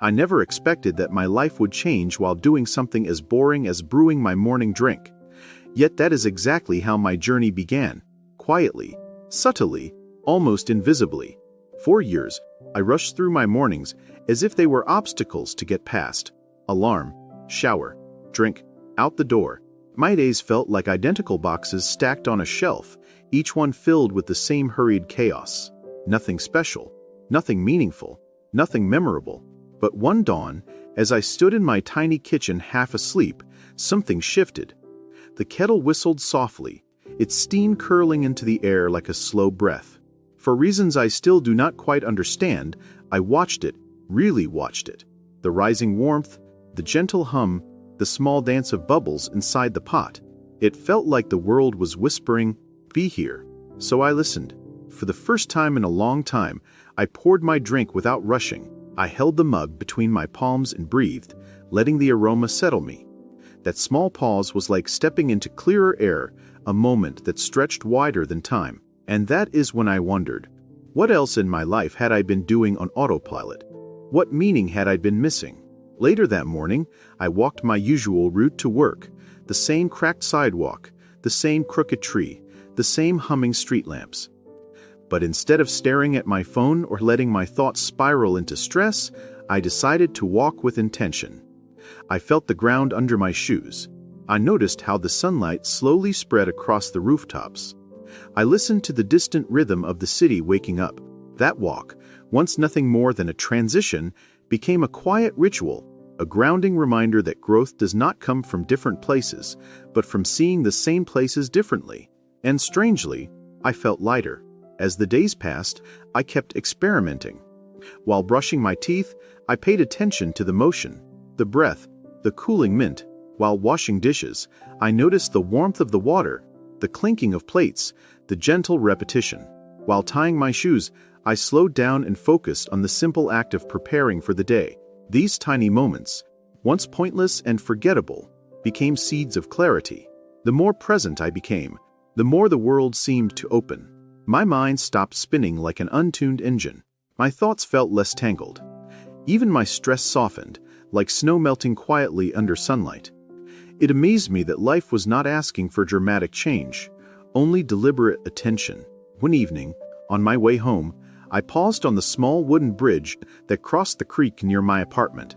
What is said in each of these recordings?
I never expected that my life would change while doing something as boring as brewing my morning drink. Yet that is exactly how my journey began. Quietly, subtly, almost invisibly. For years, I rushed through my mornings as if they were obstacles to get past. Alarm, shower, drink, out the door. My days felt like identical boxes stacked on a shelf, each one filled with the same hurried chaos. Nothing special, nothing meaningful, nothing memorable. But one dawn, as I stood in my tiny kitchen half asleep, something shifted. The kettle whistled softly, its steam curling into the air like a slow breath. For reasons I still do not quite understand, I watched it, really watched it. The rising warmth, the gentle hum, the small dance of bubbles inside the pot. It felt like the world was whispering, "Be here." So I listened. For the first time in a long time, I poured my drink without rushing. I held the mug between my palms and breathed, letting the aroma settle me. That small pause was like stepping into clearer air, a moment that stretched wider than time. And that is when I wondered, what else in my life had I been doing on autopilot? What meaning had I been missing? Later that morning, I walked my usual route to work. The same cracked sidewalk, the same crooked tree, the same humming street lamps. But instead of staring at my phone or letting my thoughts spiral into stress, I decided to walk with intention. I felt the ground under my shoes. I noticed how the sunlight slowly spread across the rooftops. I listened to the distant rhythm of the city waking up. That walk, once nothing more than a transition, became a quiet ritual, a grounding reminder that growth does not come from different places, but from seeing the same places differently. And strangely, I felt lighter. As the days passed, I kept experimenting. While brushing my teeth, I paid attention to the motion, the breath, the cooling mint. While washing dishes, I noticed the warmth of the water, the clinking of plates, the gentle repetition. While tying my shoes, I slowed down and focused on the simple act of preparing for the day. These tiny moments, once pointless and forgettable, became seeds of clarity. The more present I became, the more the world seemed to open. My mind stopped spinning like an untuned engine. My thoughts felt less tangled. Even my stress softened, like snow melting quietly under sunlight. It amazed me that life was not asking for dramatic change, only deliberate attention. One evening, on my way home, I paused on the small wooden bridge that crossed the creek near my apartment.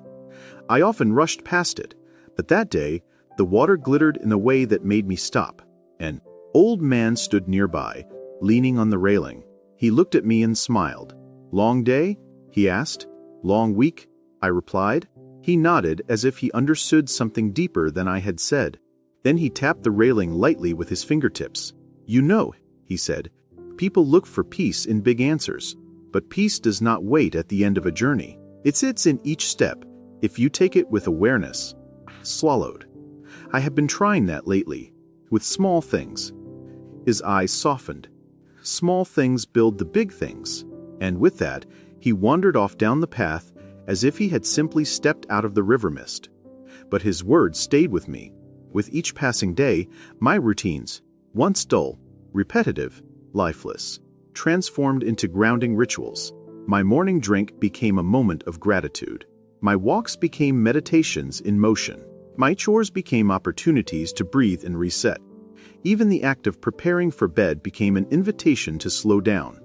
I often rushed past it, but that day, the water glittered in a way that made me stop. An old man stood nearby, leaning on the railing. He looked at me and smiled. "Long day?" he asked. "Long week?" I replied. He nodded as if he understood something deeper than I had said. Then he tapped the railing lightly with his fingertips. "You know," he said, "people look for peace in big answers. But peace does not wait at the end of a journey. It sits in each step, if you take it with awareness." Swallowed. I have been trying that lately, with small things. His eyes softened. Small things build the big things. And with that, he wandered off down the path as if he had simply stepped out of the river mist. But his words stayed with me. With each passing day, my routines, once dull, repetitive, lifeless, transformed into grounding rituals. My morning drink became a moment of gratitude. My walks became meditations in motion. My chores became opportunities to breathe and reset. Even the act of preparing for bed became an invitation to slow down.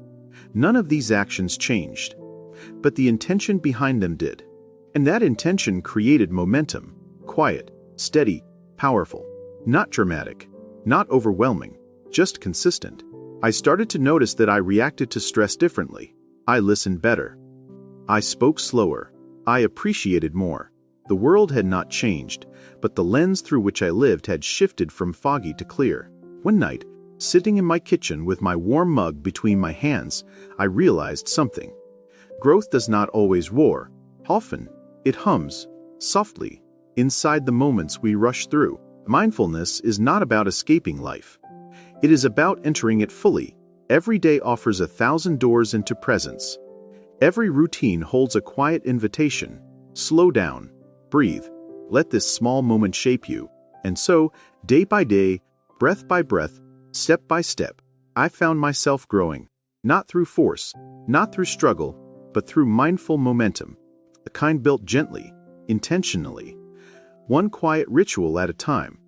None of these actions changed, but the intention behind them did. And that intention created momentum, quiet, steady, powerful, not dramatic, not overwhelming, just consistent. I started to notice that I reacted to stress differently. I listened better. I spoke slower. I appreciated more. The world had not changed, but the lens through which I lived had shifted from foggy to clear. One night, sitting in my kitchen with my warm mug between my hands, I realized something. Growth does not always roar. Often, it hums, softly, inside the moments we rush through. Mindfulness is not about escaping life. It is about entering it fully. Every day offers 1,000 doors into presence. Every routine holds a quiet invitation. Slow down. Breathe. Let this small moment shape you. And so, day by day, breath by breath, step by step, I found myself growing. Not through force, not through struggle, but through mindful momentum. the kind built gently, intentionally, one quiet ritual at a time.